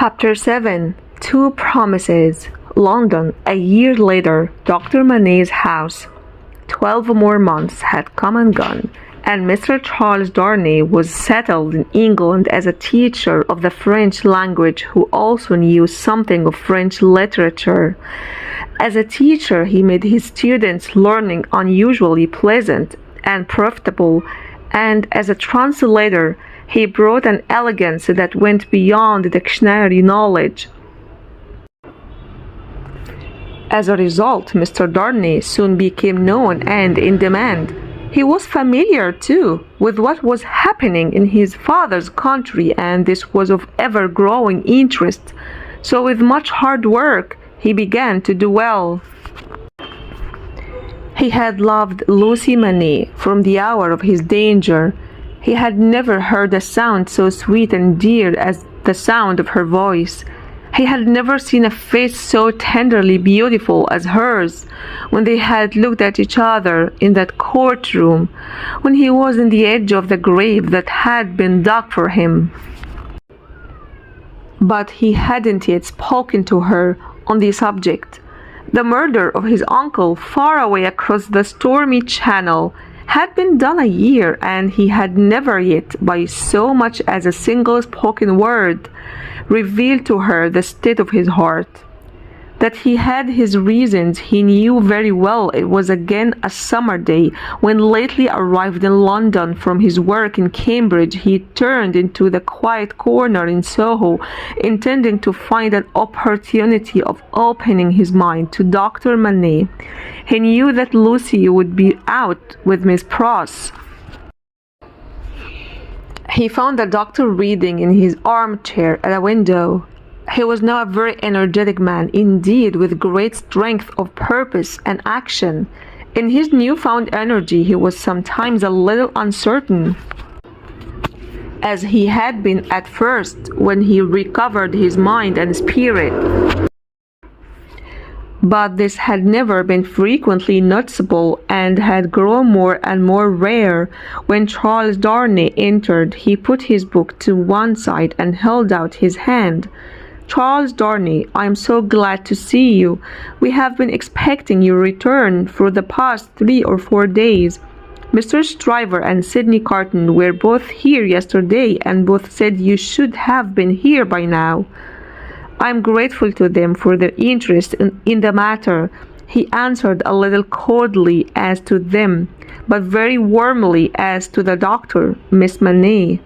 Chapter 7 Two Promises London, a year later, Dr. Manet's house. 12 more months had come and gone, and Mr. Charles Darnay was settled in England as a teacher of the French language who also knew something of French literature. As a teacher, he made his students' learning unusually pleasant and profitable, and as a translator, he brought an elegance that went beyond dictionary knowledge. As a result, Mr. Darnay soon became known and in demand. He was familiar, too, with what was happening in his father's country, and this was of ever-growing interest. So with much hard work, he began to do well. He had loved Lucy Manet from the hour of his danger. He had never heard a sound so sweet and dear as the sound of her voice. He had never seen a face so tenderly beautiful as hers when they had looked at each other in that courtroom, when he was on the edge of the grave that had been dug for him. But he hadn't yet spoken to her on the subject. The murder of his uncle far away across the stormy channel had been done a year, and he had never yet, by so much as a single spoken word, revealed to her the state of his heart. That he had his reasons he knew very well. It was again a summer day when, lately arrived in London from his work in Cambridge, he turned into the quiet corner in Soho, intending to find an opportunity of opening his mind to Dr. Manet. He knew that Lucy would be out with Miss Pross. He found the doctor reading in his armchair at a window. He was now a very energetic man, indeed, with great strength of purpose and action. In his newfound energy he was sometimes a little uncertain, as he had been at first when he recovered his mind and spirit. But this had never been frequently noticeable, and had grown more and more rare. When Charles Darnay entered, he put his book to one side and held out his hand. "Charles Darnay, I am so glad to see you. We have been expecting your return for the past 3 or 4 days. Mr. Stryver and Sydney Carton were both here yesterday, and both said you should have been here by now. I am grateful to them for their interest in the matter," he answered, a little coldly as to them, but very warmly as to the doctor, Miss Manet.